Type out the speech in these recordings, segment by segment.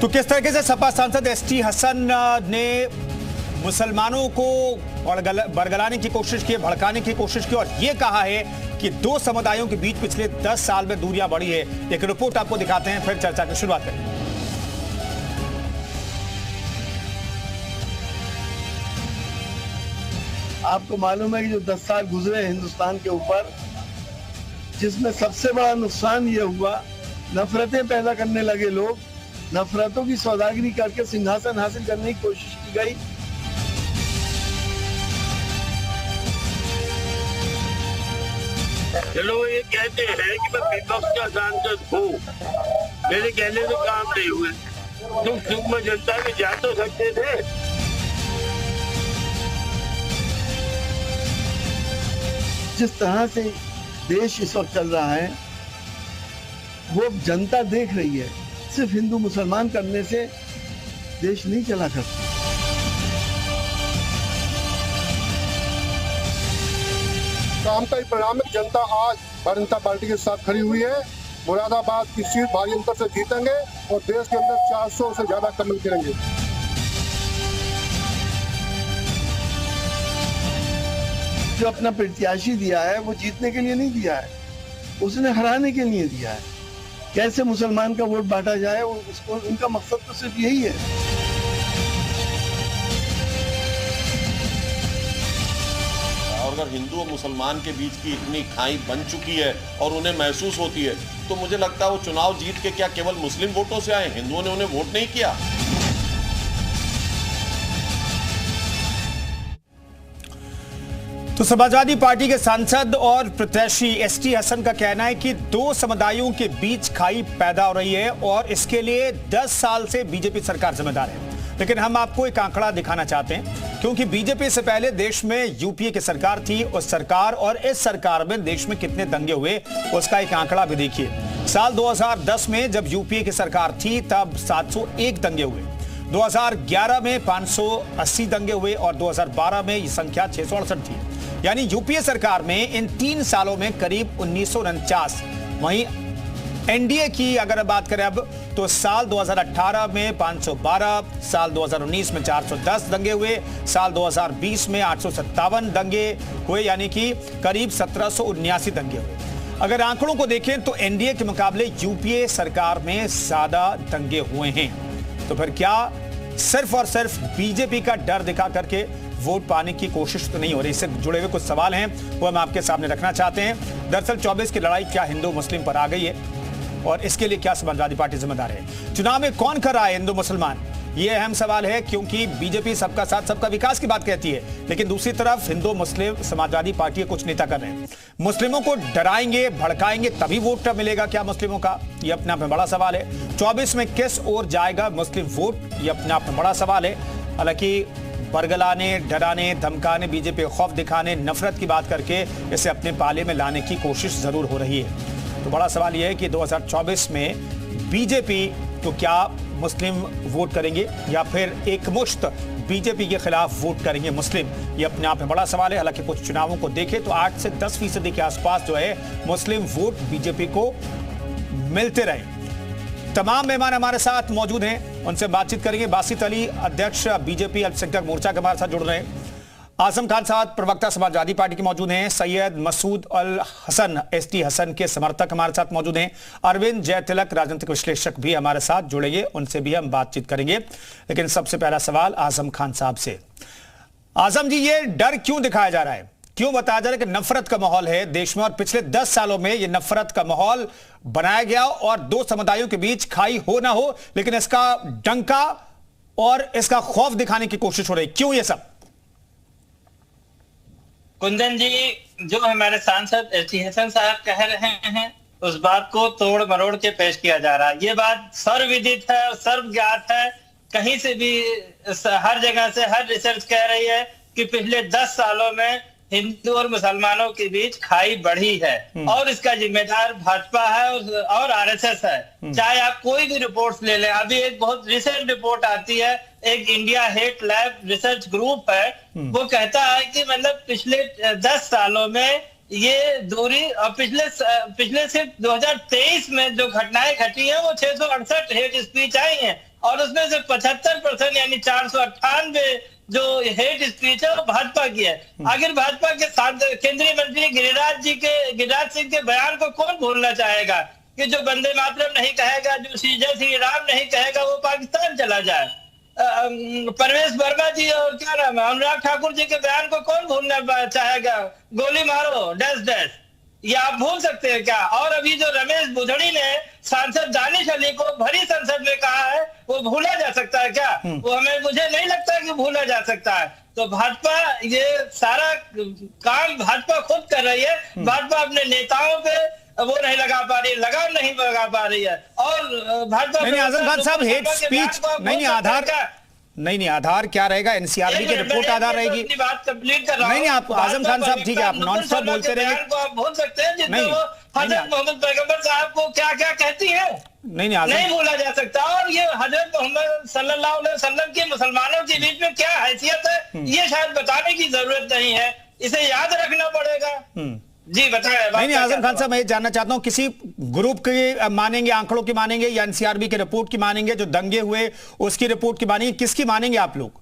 तो किस तरीके से सपा सांसद एसटी हसन ने मुसलमानों को बरगलाने की कोशिश की, भड़काने की कोशिश की और ये कहा है कि दो समुदायों के बीच पिछले 10 साल में दूरियां बढ़ी है। एक रिपोर्ट आपको दिखाते हैं, फिर चर्चा की शुरुआत करें। आपको मालूम है कि जो 10 साल गुजरे हिंदुस्तान के ऊपर, जिसमें सबसे बड़ा नुकसान ये हुआ, नफरतें पैदा करने लगे लोग, नफरतों की सौदागरी करके सिंहासन हासिल करने की कोशिश की गई। चलो ये कहते हैं कि मैं विपक्ष का सांसद हूँ, मेरे कहने से काम नहीं हुए। तुम सुख में जनता में जा तो सकते थे। जिस तरह से देश इस वक्त चल रहा है वो जनता देख रही है। सिर्फ हिंदू मुसलमान करने से देश नहीं चला करता। काम का ही परिणाम है। जनता आज भारतीय जनता पार्टी के साथ खड़ी हुई है। मुरादाबाद की सीट भारी अंतर से जीतेंगे और देश के अंदर 400 से ज्यादा कमल करेंगे। जो अपना प्रत्याशी दिया है वो जीतने के लिए नहीं दिया है, उसने हराने के लिए दिया है। कैसे मुसलमान का वोट बांटा जाए, उसको उनका मकसद तो सिर्फ यही है। और अगर हिंदू और मुसलमान के बीच की इतनी खाई बन चुकी है और उन्हें महसूस होती है, तो मुझे लगता है वो चुनाव जीत के क्या केवल मुस्लिम वोटों से आए, हिंदुओं ने उन्हें वोट नहीं किया। तो समाजवादी पार्टी के सांसद और प्रत्याशी एसटी हसन का कहना है कि दो समुदायों के बीच खाई पैदा हो रही है और इसके लिए 10 साल से बीजेपी सरकार जिम्मेदार है। लेकिन हम आपको एक आंकड़ा दिखाना चाहते हैं, क्योंकि बीजेपी से पहले देश में यूपीए की सरकार थी। उस सरकार और इस सरकार में देश में कितने दंगे हुए उसका एक आंकड़ा भी देखिए। साल 2010 में जब यूपीए की सरकार थी तब 701 दंगे हुए, 2011 में 580 दंगे हुए और 2012 में ये संख्या 668 थी। यानी यूपीए सरकार में इन 3 सालों में करीब 1949। वहीं एनडीए की अगर बात करें अब, तो साल 2018 में 512, साल 2019 में 410 दंगे हुए, साल 2020 में 857 दंगे हुए, यानी कि करीब 1779 दंगे हुए। अगर आंकड़ों को देखें तो एनडीए के मुकाबले यूपीए सरकार में ज्यादा दंगे हुए हैं। तो फिर क्या सिर्फ और सिर्फ बीजेपी का डर दिखा करके वोट पाने की कोशिश तो नहीं हो रही? इससे जुड़े हुए कुछ सवाल हैं, वो हम आपके सामने रखना चाहते हैं। दरअसल 24 की लड़ाई क्या हिंदू मुस्लिम पर आ गई है और इसके लिए क्या समाजवादी पार्टी जिम्मेदार है? चुनाव में कौन कर रहा है हिंदू मुसलमान, ये अहम सवाल है, क्योंकि बीजेपी सबका साथ सबका विकास की बात कहती है, लेकिन दूसरी तरफ हिंदू मुस्लिम समाजवादी पार्टी के कुछ नेता कर रहे हैं। मुस्लिमों को डराएंगे भड़काएंगे तभी वोट मिलेगा क्या मुस्लिमों का? ये अपने आप में बड़ा सवाल है। 24 में किस ओर जाएगा मुस्लिम वोट, ये अपने आप में बड़ा सवाल है। हालांकि बरगलाने, डराने, धमकाने, बीजेपी खौफ दिखाने, नफरत की बात करके इसे अपने पाले में लाने की कोशिश जरूर हो रही है। तो बड़ा सवाल यह है कि 2024 में बीजेपी तो क्या मुस्लिम वोट करेंगे या फिर एकमुश्त बीजेपी के खिलाफ वोट करेंगे मुस्लिम? ये अपने आप में बड़ा सवाल है। हालांकि कुछ चुनावों को देखें तो 8 से 10% के आसपास जो है मुस्लिम वोट बीजेपी को मिलते रहे। तमाम मेहमान हमारे साथ मौजूद हैं, उनसे बातचीत करेंगे। बासित अली, अध्यक्ष बीजेपी अल्पसंख्यक मोर्चा के हमारे साथ जुड़ रहे हैं। आजम खान साहब, प्रवक्ता समाजवादी पार्टी के मौजूद हैं। सैयद मसूद अल हसन, एसटी हसन के समर्थक हमारे साथ मौजूद हैं। अरविंद जयतिलक, राजनीतिक विश्लेषक भी हमारे साथ जुड़ेंगे, उनसे भी हम बातचीत करेंगे। लेकिन सबसे पहला सवाल आजम खान साहब से। आजम जी, ये डर क्यों दिखाया जा रहा है, क्यों बताया जा रहा है कि नफरत का माहौल है देश में और पिछले 10 सालों में यह नफरत का माहौल बनाया गया और दो समुदायों के बीच खाई हो ना हो, लेकिन इसका डंका और इसका खौफ दिखाने की कोशिश हो रही, क्यों ये सब? कुंदन जी, जो हमारे सांसद एसटी हसन साहब कह रहे हैं उस बात को तोड़ मरोड़ के पेश किया जा रहा है। ये बात सर्वविदित है और सर्वज्ञात है। कहीं से भी हर जगह से हर रिसर्च कह रही है कि पिछले 10 सालों में हिंदू और मुसलमानों के बीच खाई बढ़ी है और इसका जिम्मेदार भाजपा है और आरएसएस है। चाहे आप कोई भी रिपोर्ट्स ले लें, अभी एक बहुत रिसेंट रिपोर्ट आती है, एक India hate lab research group है, वो कहता है कि मतलब पिछले 10 सालों में ये दूरी और पिछले सिर्फ 2023 में जो घटनाएं घटी हैं वो 668 हेट स्पीच आई हैं और उसमें से 75% यानी 498 जो हेट स्पीच है वो भाजपा की है। आखिर भाजपा के केंद्रीय मंत्री गिरिराज सिंह के बयान को कौन भूलना चाहेगा कि जो वंदे मातरम नहीं कहेगा, जो जय श्री राम नहीं कहेगा, वो पाकिस्तान चला जाए। परवेश वर्मा जी और क्या नाम है अनुराग ठाकुर जी के बयान को कौन भूलना चाहेगा, गोली मारो डैश डैश, ये आप भूल सकते हैं क्या? और अभी जो रमेश बुधड़ी ने सांसद दानिश अली को भरी संसद में कहा है, वो भूला जा सकता है क्या? वो मुझे नहीं लगता कि भूला जा सकता है। तो भाजपा ये सारा काम भाजपा खुद कर रही है। भाजपा अपने नेताओं पे वो नहीं लगा पा रही, लगाम नहीं लगा पा रही है। और भाजपा नहीं आजम खान साहब, हेट स्पीच नहीं आधार नहीं आधार क्या रहेगा? एनसीआरबी की रिपोर्ट आधार रहेगी। बात कंप्लीट कर रहा हूं। नहीं आप आजम खान साहब ठीक है, आप नॉन स्टॉप बोलते रहेंगे। आप भूल सकते हैं जिसमें वो हजरत मोहम्मद पैगंबर साहब को क्या क्या कहती है, नहीं भूला जा सकता। और ये हजरत मोहम्मद सल्लल्लाहु अलैहि वसल्लम के मुसलमानों के बीच में क्या हैसियत है, ये शायद बताने की जरूरत नहीं है, इसे याद रखना पड़ेगा। जी बताएं। नहीं आजम खान साहब, मैं जानना चाहता हूं किसी ग्रुप के मानेंगे, आंकड़ों की मानेंगे या एनसीआरबी के रिपोर्ट की मानेंगे, जो दंगे हुए उसकी रिपोर्ट की मानेंगे, किसकी मानेंगे आप लोग?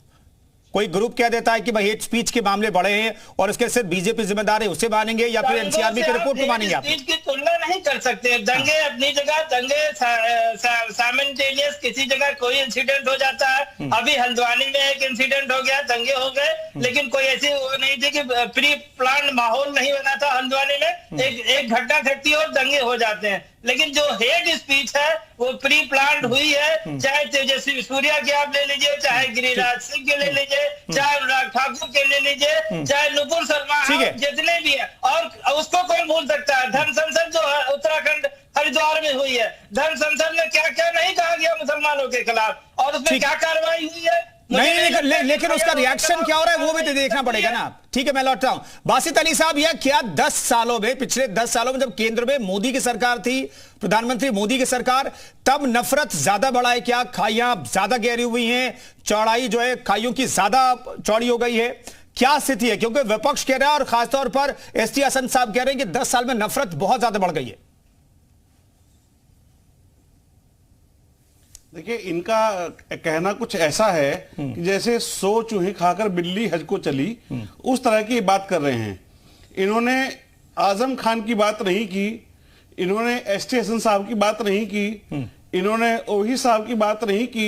कोई ग्रुप कह देता है कि भाई हेट स्पीच के मामले बढ़े हैं और इसके सिर्फ बीजेपी जिम्मेदार है, उसे मानेंगे या फिर एनसीआरबी की रिपोर्ट को मानेंगे? आप स्पीच की तुलना नहीं कर सकते। दंगे अपनी जगह, दंगे साइमल्टेनियस किसी जगह कोई इंसिडेंट हो जाता है। अभी हल्द्वानी में एक इंसिडेंट हो गया, दंगे हो गए, लेकिन कोई ऐसी वो नहीं थी कि प्री प्लान माहौल नहीं बना था हल्द्वानी में। एक घटना घटती है और दंगे हो जाते हैं। लेकिन जो हेट स्पीच है वो प्री प्लान हुई है, चाहे तेजस्वी सूर्या की आप ले लीजिए, चाहे गिरिराज सिंह के ले लीजिए, चाहे अनुराग ठाकुर के ले लीजिए, चाहे नुपुर शर्मा, जितने भी है। और उसको कौन भूल सकता है? धर्म संसद जो है उत्तराखंड हरिद्वार में हुई है, धर्म संसद में क्या क्या नहीं कहा गया मुसलमानों के खिलाफ, और उसमें क्या कार्रवाई हुई है? नहीं, लेकिन उसका रिएक्शन क्या हो रहा है वो भी तो देखना पड़ेगा ना। ठीक है, मैं लौटता हूं। बासित अली साहब, यह क्या 10 सालों में, पिछले 10 सालों में जब केंद्र में मोदी की सरकार थी, प्रधानमंत्री मोदी की सरकार, तब नफरत ज्यादा बढ़ा है क्या? खाइयां ज्यादा गहरी हुई हैं, चौड़ाई जो है खाइयों की ज्यादा चौड़ी हो गई है, क्या स्थिति है? क्योंकि विपक्ष कह रहा है और खासतौर पर एसटी हसन साहब कह रहे हैं कि 10 साल में नफरत बहुत ज्यादा बढ़ गई है। देखिए, इनका कहना कुछ ऐसा है कि जैसे 100 चूहे खाकर बिल्ली हज को चली, उस तरह की बात कर रहे हैं। इन्होंने आजम खान की बात नहीं की, इन्होंने एसटी हसन साहब की बात नहीं की, इन्होंने ओही साहब की बात नहीं की,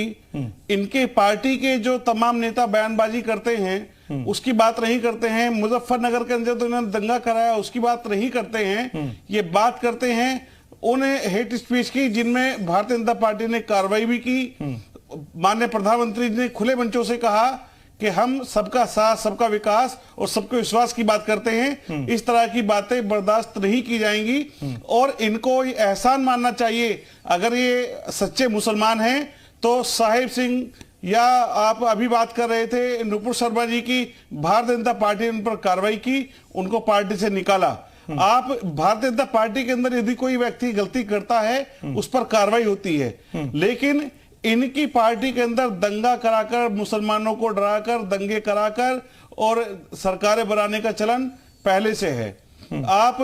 इनके पार्टी के जो तमाम नेता बयानबाजी करते हैं उसकी बात नहीं करते हैं, मुजफ्फरनगर के अंदर तो इन्होंने दंगा कराया उसकी बात नहीं करते हैं। ये बात करते हैं उन्हें हेट स्पीच की जिनमें भारतीय जनता पार्टी ने कार्रवाई भी की। माननीय प्रधानमंत्री ने खुले मंचों से कहा कि हम सबका साथ, सबका विकास और सबके विश्वास की बात करते हैं। इस तरह की बातें बर्दाश्त नहीं की जाएंगी और इनको एहसान मानना चाहिए। अगर ये सच्चे मुसलमान हैं तो साहिब सिंह, या आप अभी बात कर रहे थे नुपुर शर्मा जी की, भारतीय जनता पार्टी ने उन पर कार्रवाई की, उनको पार्टी से निकाला। आप भारतीय जनता पार्टी के अंदर यदि कोई व्यक्ति गलती करता है उस पर कार्रवाई होती है, लेकिन इनकी पार्टी के अंदर दंगा कराकर, मुसलमानों को डराकर, दंगे कराकर और सरकारें बनाने का चलन पहले से है। आप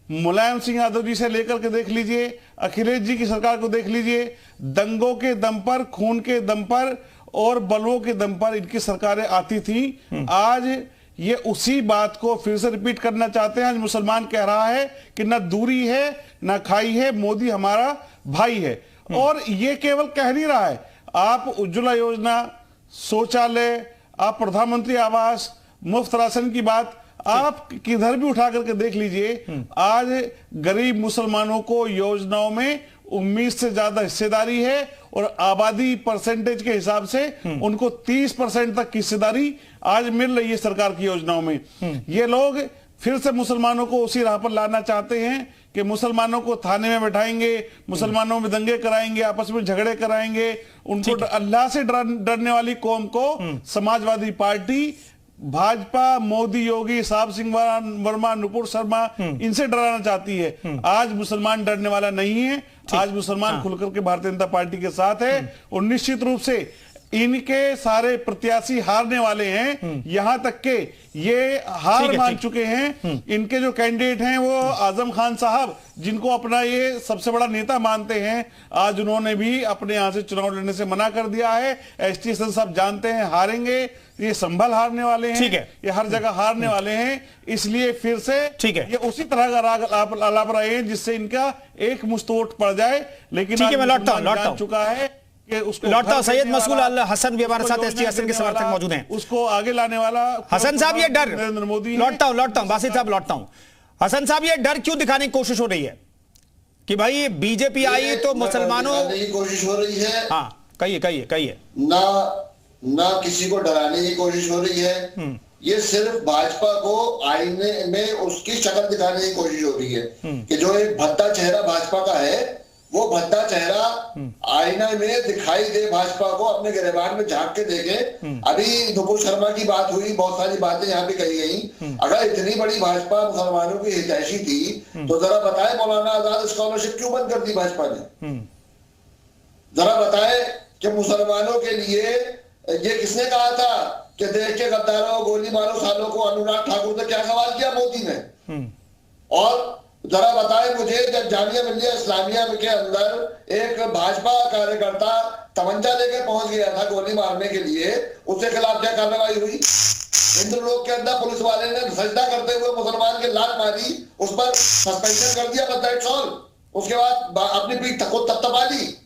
मुलायम सिंह यादव जी से लेकर के देख लीजिए, अखिलेश जी की सरकार को देख लीजिए, दंगों के दम पर, खून के दम पर और बलवों के दम पर इनकी सरकारें आती थी। आज ये उसी बात को फिर से रिपीट करना चाहते हैं। आज मुसलमान कह रहा है कि ना दूरी है ना खाई है, मोदी हमारा भाई है। और ये केवल कह नहीं रहा है, आप उज्ज्वला योजना, शौचालय, आप प्रधानमंत्री आवास, मुफ्त राशन की बात आप किधर भी उठा करके देख लीजिए। आज गरीब मुसलमानों को योजनाओं में उम्मीद से ज्यादा हिस्सेदारी है और आबादी परसेंटेज के हिसाब से उनको 30% तक की हिस्सेदारी आज मिल रही है सरकार की योजनाओं में। ये लोग फिर से मुसलमानों को उसी राह पर लाना चाहते हैं कि मुसलमानों को थाने में बैठाएंगे, मुसलमानों में दंगे कराएंगे, आपस में झगड़े कराएंगे, उनको अल्लाह से डरने वाली कौम को समाजवादी पार्टी, भाजपा, मोदी, योगी, साहब सिंह वर्मा, नुपुर शर्मा, इनसे डराना चाहती है। आज मुसलमान डरने वाला नहीं है, आज मुसलमान खुलकर के भारतीय जनता पार्टी के साथ है और निश्चित रूप से इनके सारे प्रत्याशी हारने वाले हैं, यहां तक के ये हार मान चुके हैं। इनके जो कैंडिडेट हैं वो आजम खान साहब, जिनको अपना ये सबसे बड़ा नेता मानते हैं, आज उन्होंने भी अपने यहां से चुनाव लड़ने से मना कर दिया है। एसटी हसन साहब जानते हैं हारेंगे, ये संभल हारने वाले हैं, ये हर जगह हारने वाले हैं, इसलिए फिर से ये उसी तरह का राग अलाप रहे हैं जिससे इनका एक मुस्तोट पड़ जाए। लेकिन मैं लौटता हूं चुका है लौटता हूं। सैयद मसूल अल हसन भी हमारे साथ एसटी हसन के समर्थक मौजूद हैं। उसको आगे लाने वाला हसन साहब ये डर, नरेंद्र मोदी। लौटता हूं बासित साहब, लौटता हूं। हसन साहब ये डर क्यों दिखाने की कोशिश हो रही है कि भाई बीजेपी आई तो मुसलमानों की कोशिश हो रही है? हाँ कहिए। ना किसी को डराने की कोशिश हो रही है, ये सिर्फ भाजपा को आईने में उसकी शक्ल दिखाने की कोशिश हो रही है कि जो एक भद्दा चेहरा भाजपा का है, वो भद्दा चेहरा आईना में दिखाई दे भाजपा को, अपने गिरबान में झांक के देखे। अभी नुपुर शर्मा की बात हुई, बहुत सारी बातें यहाँ पे कही गई। अगर इतनी बड़ी भाजपा मुसलमानों की हितैषी थी तो जरा बताए मौलाना आजाद स्कॉलरशिप क्यों बंद कर दी भाजपा ने? जरा बताए कि मुसलमानों के लिए ये किसने कहा था कि देश के गद्दारों गोली मारो सालों को? अनुराग ठाकुर ने क्या सवाल किया मोदी ने? और जरा बताए मुझे, जब जामिया मिल्लिया इस्लामिया के अंदर एक भाजपा कार्यकर्ता तमंचा लेके पहुंच गया था गोली मारने के लिए, उसके खिलाफ क्या कार्रवाई हुई? हिंदू लोग के अंदर पुलिस वाले ने सजदा करते हुए मुसलमान के लात मारी, उस पर सस्पेंशन कर दिया, बस दैट्स ऑल। उसके बाद अपनी पीठ को तपतपा ली।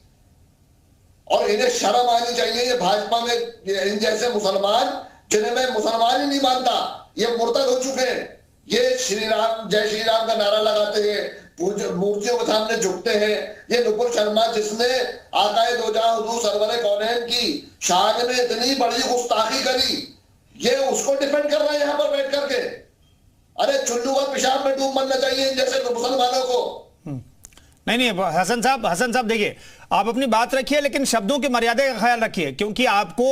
और इन्हें शर्म आनी चाहिए। ये भाजपा में इन जैसे मुसलमान, जिन्हें मैं मुसलमान ही नहीं मानता, ये मुर्तद हो चुके हैं। ये श्री राम जय श्री राम का नारा लगाते हैं, मूर्तियों के सामने झुकते हैं। ये नुपुर शर्मा जिसने आकाए दो जहां हुजूर सरवरे कौनैन की शान में इतनी बड़ी गुस्ताखी करी, ये उसको डिफेंड कर रहे हैं यहाँ पर बैठ करके। अरे चुल्लू और पेशाब में डूब मरना चाहिए इन जैसे मुसलमानों को। नहीं हसन साहब देखिए, आप अपनी बात रखिए लेकिन शब्दों की मर्यादा का ख्याल रखिए, क्योंकि आपको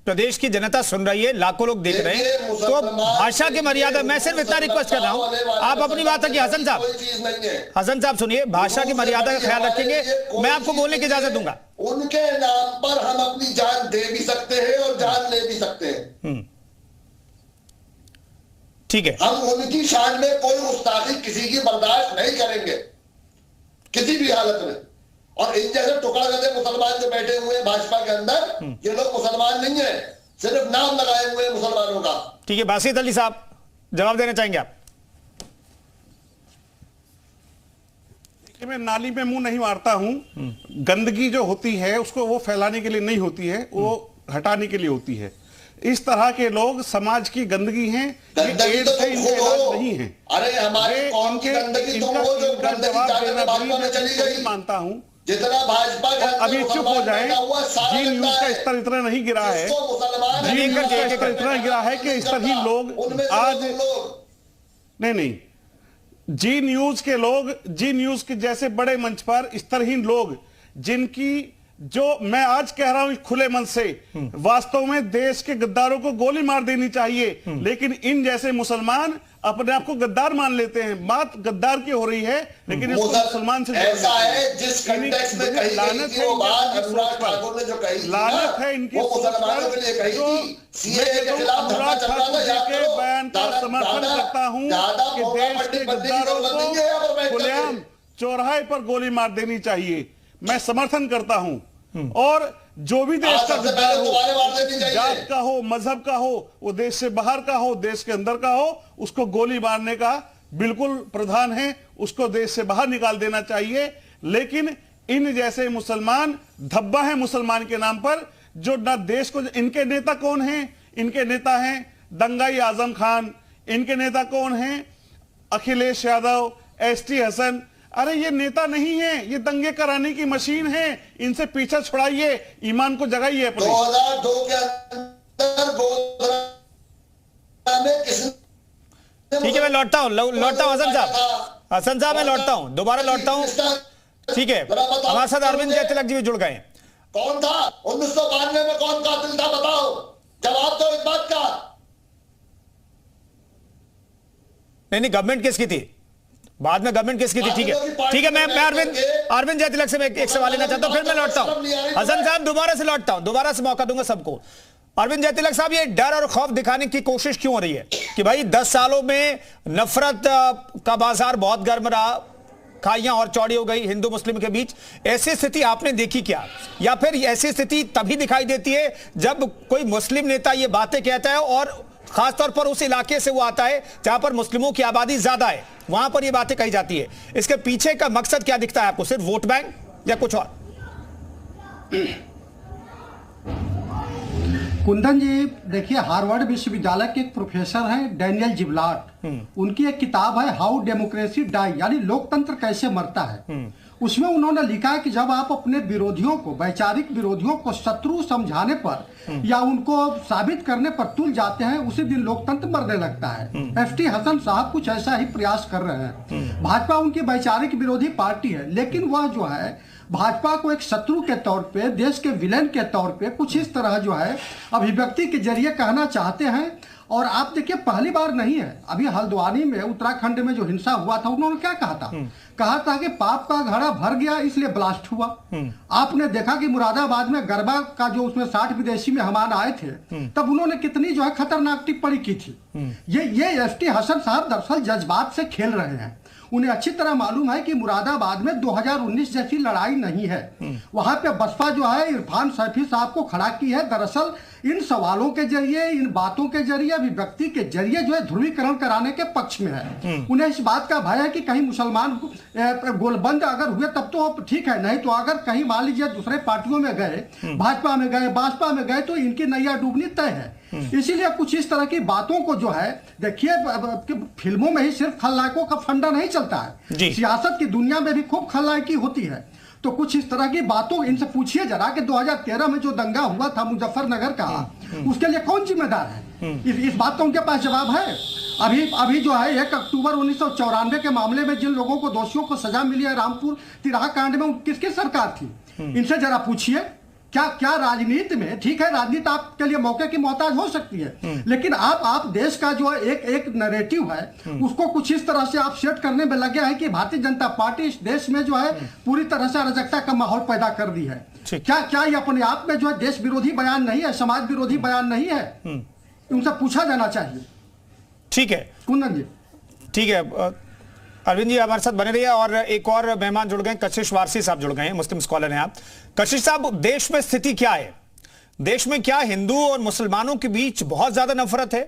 प्रदेश की जनता सुन रही है, लाखों लोग देख रहे हैं, तो भाषा की मर्यादा, मैं सिर्फ इतना रिक्वेस्ट कर रहा हूं, आप अपनी बात रखिए। हसन साहब सुनिए, भाषा की मर्यादा का ख्याल रखेंगे, मैं आपको बोलने की इजाजत दूंगा। उनके नाम पर हम अपनी जान दे भी सकते हैं और जान ले भी सकते हैं, ठीक है। हम उनकी शान में कोई गुस्ताखी किसी की बर्दाश्त नहीं करेंगे किसी भी हालत में। और इन जैसे टुकड़ा गधे मुसलमान जो बैठे हुए हैं भाजपा के अंदर, ये लोग मुसलमान नहीं है, सिर्फ नाम लगाए हुए हैं मुसलमानों का। ठीक है, बासित अली साहब जवाब देना चाहेंगे आप? देखिए, मैं नाली में मुंह नहीं मारता हूं। गंदगी जो होती है उसको वो फैलाने के लिए नहीं होती है, वो हटाने के लिए होती है। इस तरह के लोग समाज की गंदगी हैं, ये एड्स है, इनका इलाज नहीं है। अरे हमारे कौम की गंदगी तो वो जो गंदगी भाजपा में चली गई, मानता हूं जितना भाजपा के अभी चुप हो जाए। जी न्यूज का स्तर इतना नहीं गिरा है, जी न्यूज का स्तर इतना गिरा है कि इस तरह ही लोग आज नहीं जी न्यूज के लोग, जी न्यूज के जैसे बड़े मंच पर इस तरह ही लोग, जिनकी जो मैं आज कह रहा हूं खुले मन से, वास्तव में देश के गद्दारों को गोली मार देनी चाहिए, लेकिन इन जैसे मुसलमान अपने आप को गद्दार मान लेते हैं। बात गद्दार की हो रही है, लेकिन इसको मुसलमान से ऐसा है जिस कंटेक्स्ट में कही गई थी वो बात, अनुराग ठाकुर ने जो कही थी, लानत है इनकी वो मुसलमानों के लिए कही थी। सीएए के खिलाफ धरना चल रहा था, याद करो। बयान का समर्थन करता हूं कि देश के गद्दारों को खुलेआम चौराहे पर गोली मार देनी चाहिए, मैं समर्थन करता हूं। और जो भी देश का गद्दार हो, जात का हो, मजहब का हो, वो देश से बाहर का हो, देश के अंदर का हो, उसको गोली मारने का बिल्कुल प्रधान है, उसको देश से बाहर निकाल देना चाहिए। लेकिन इन जैसे मुसलमान धब्बा है मुसलमान के नाम पर, जो ना देश को, इनके नेता कौन हैं? इनके नेता हैं दंगाई आजम खान, इनके नेता कौन हैं? अखिलेश यादव, एसटी हसन। अरे ये नेता नहीं है, ये दंगे कराने की मशीन है, इनसे पीछा छुड़ाइए, ईमान को जगाइए अपने। 2002 के अंदर ठीक है, मैं लौटता हूं हसन साहब मैं लौटता हूं, दोबारा लौटता हूं। ठीक है, हमारे साथ अरविंद जय तिलक जी भी जुड़ गए। कौन था 1992 में, कौन कातिल था बताओ, जवाब दो इस बात का। नहीं गवर्नमेंट किसकी थी? बाद में गवर्नमेंट किसकी थी? ठीक है मैं अरविंद जयतिलक से एक सवाल लेना चाहता हूं, फिर मैं लौटता हूं। हसन साहब दोबारा से लौटता हूं, दोबारा से मौका दूंगा सबको। अरविंद जयतिलक साहब, ये डर और खौफ दिखाने की कोशिश क्यों हो रही है कि भाई 10 सालों में नफरत का बाजार बहुत गर्म रहा, खाइयां और चौड़ी हो गई हिंदू मुस्लिम के बीच, ऐसी स्थिति आपने देखी क्या? या फिर ऐसी स्थिति तभी दिखाई देती है जब कोई मुस्लिम नेता ये बातें कहता है और खासतौर पर उस इलाके से वो आता है जहां पर मुस्लिमों की आबादी ज्यादा है, वहां पर ये बातें कही जाती है? इसके पीछे का मकसद क्या दिखता है आपको? सिर्फ वोट बैंक या कुछ और? कुंदन जी देखिए, हार्वर्ड विश्वविद्यालय के एक प्रोफेसर हैं डैनियल जिबलाट, उनकी एक किताब है हाउ डेमोक्रेसी डाई, यानी लोकतंत्र कैसे मरता है। उसमें उन्होंने लिखा है कि जब आप अपने विरोधियों को, वैचारिक विरोधियों को शत्रु समझाने पर या उनको साबित करने पर तुल जाते हैं, उसी दिन लोकतंत्र मरने लगता है। एसटी हसन साहब कुछ ऐसा ही प्रयास कर रहे हैं। भाजपा उनकी वैचारिक विरोधी पार्टी है, लेकिन वह जो है भाजपा को एक शत्रु के तौर पे, देश के विलेन के तौर पे कुछ इस तरह जो है अभिव्यक्ति के जरिए कहना चाहते हैं। और आप देखिए, पहली बार नहीं है, अभी हल्द्वानी में उत्तराखंड में जो हिंसा हुआ था, उन्होंने क्या कहा था? कहा था कि पाप का घड़ा भर गया इसलिए ब्लास्ट हुआ। आपने देखा कि मुरादाबाद में गरबा का जो उसमें 60 विदेशी मेहमान आए थे, तब उन्होंने कितनी जो है खतरनाक टिप्पणी की थी। ये एसटी हसन साहब दरअसल जज्बात से खेल रहे हैं। उन्हें अच्छी तरह मालूम है कि मुरादाबाद में 2019 जैसी लड़ाई नहीं है। वहां पे बसपा जो है इरफान सैफी साहब को खड़ा की है, दरअसल इन सवालों के जरिए, इन बातों के जरिए, अभिव्यक्ति के जरिए जो है ध्रुवीकरण कराने के पक्ष में है। उन्हें इस बात का भय है कि कहीं मुसलमान गोलबंद अगर हुए तब तो ठीक है, नहीं तो अगर कहीं मान लीजिए दूसरे पार्टियों में गए, भाजपा में गए, बसपा में गए, तो इनकी नैया डूबनी तय है। इसीलिए कुछ इस तरह की बातों को जो है, देखिए फिल्मों में ही सिर्फ खलनायकों का फंडा नहीं चलता है, सियासत की दुनिया में भी खूब खलनायकी होती है। तो कुछ इस तरह की बातों, इनसे पूछिए जरा कि 2013 में जो दंगा हुआ था मुजफ्फरनगर का, उसके लिए कौन जिम्मेदार है? इस बात का उनके पास जवाब है। अभी जो है 1 अक्टूबर 1994 के मामले में जिन लोगों को, दोषियों को सजा मिली है रामपुर तिराहा कांड में, किसकी सरकार थी? इनसे जरा पूछिए। क्या राजनीति में, ठीक है राजनीति आपके लिए मौके की मोहताज हो सकती है, लेकिन आप देश का जो एक नैरेटिव है उसको कुछ इस तरह से आप सेट करने में लगे हैं कि भारतीय जनता पार्टी इस देश में जो है पूरी तरह से अराजकता का माहौल पैदा कर दी है। क्या ये अपने आप में जो है देश विरोधी बयान नहीं है, समाज विरोधी बयान नहीं है? उनसे पूछा जाना चाहिए। ठीक है कुंदन जी। ठीक है, अरविंद जी हमारे साथ बने रहिए। और एक और मेहमान जुड़ गए, कशिश वारसी साहब जुड़ गए हैं, मुस्लिम स्कॉलर हैं आप। कशिश साहब, देश में स्थिति क्या है? देश में क्या हिंदू और मुसलमानों के बीच बहुत ज्यादा नफरत है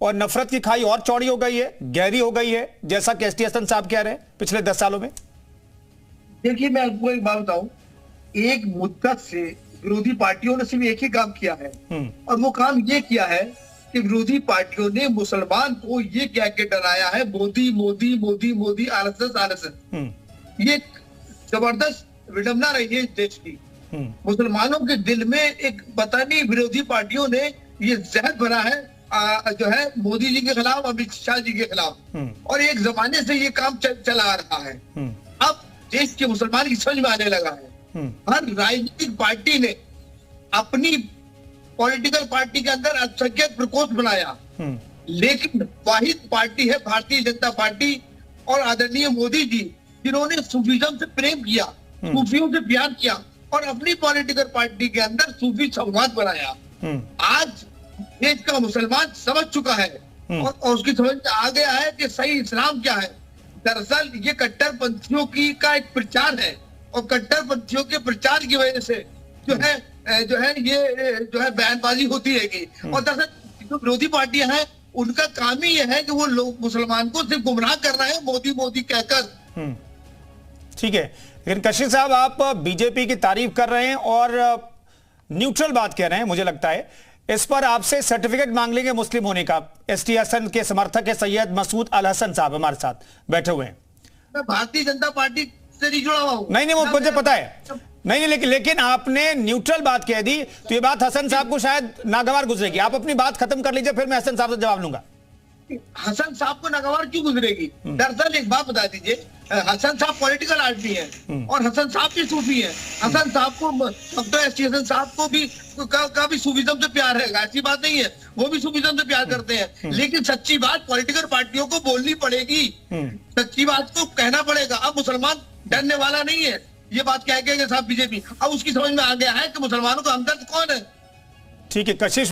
और नफरत की खाई और चौड़ी हो गई है, गहरी हो गई है, जैसा कि एसटी हसन साहब कह रहे हैं पिछले 10 सालों में? देखिए, मैं आपको एक बात बताऊं, एक मुद्दत से विरोधी पार्टियों ने सिर्फ एक ही काम किया है, और वो काम ये किया है कि विरोधी पार्टियों ने मुसलमान को ये कह के डराया है, मोदी मोदी मोदी मोदी, आरएसएस आरएसएस। ये जबरदस्त विडंबना रही है इस देश की। मुसलमानों के दिल में एक पता नहीं विरोधी पार्टियों ने ये जहर भरा है, जो है मोदी जी के खिलाफ, अमित शाह जी के खिलाफ, और एक जमाने से ये काम चला आ रहा है। अब देश के मुसलमान की समझ में आने लगा है। हर राजनीतिक पार्टी ने अपनी पॉलिटिकल पार्टी के अंदर अल्पसंख्यक प्रकोष्ठ बनाया, लेकिन वाहिद पार्टी है भारतीय जनता पार्टी और आदरणीय मोदी जी, जिन्होंने सूफीज्म से प्रेम किया, सूफियों से प्यार किया और अपनी पॉलिटिकल पार्टी के अंदर सूफी संवाद बनाया। आज देश का मुसलमान समझ चुका है और उसकी समझ में आ गया है कि सही इस्लाम क्या है। दरअसल ये कट्टरपंथियों की का एक प्रचार है, और कट्टरपंथियों के प्रचार की वजह से जो है ये जो है बयानबाजी होती रहेगी। और दरअसल जो विरोधी पार्टियां हैं उनका काम ही यह है कि वो लोग मुसलमान को सिर्फ गुमराह कर रहे हैं मोदी मोदी कहकर। ठीक है, लेकिन कशिश साहब, आप बीजेपी की तारीफ कर रहे हैं और न्यूट्रल बात कह रहे हैं, मुझे लगता है इस पर आपसे सर्टिफिकेट मांग लेंगे मुस्लिम होने का। एसटी हसन के समर्थक है सैयद मसूद अल हसन साहब हमारे साथ बैठे हुए हैं। मैं भारतीय जनता पार्टी से नहीं जुड़ा हुआ हूं। नहीं, मुझे पता है, नहीं, लेकिन आपने न्यूट्रल बात कह दी तो ये बात हसन साहब को शायद नागवार गुजरेगी। आप अपनी बात खत्म कर लीजिए, फिर मैं हसन साहब से जवाब लूंगा। हसन साहब को नागवार क्यों गुजरेगी? दरअसल एक बात बता दीजिए हसन साहब पॉलिटिकल आदमी है और हसन साहब भी सूफी है। हसन साहब को डॉक्टर एस टी हसन साहब को भी का भी सूफिज्म से प्यार है, ऐसी बात नहीं है, वो भी सूफिज्म से प्यार करते हैं। लेकिन सच्ची बात पॉलिटिकल पार्टियों को बोलनी पड़ेगी, सच्ची बात को कहना पड़ेगा। अब मुसलमान डरने वाला नहीं है, ये बात कह के साहब बीजेपी अब उसकी समझ में आ गया है कि मुसलमानों का हमदर्द कौन है। ठीक है कशिश।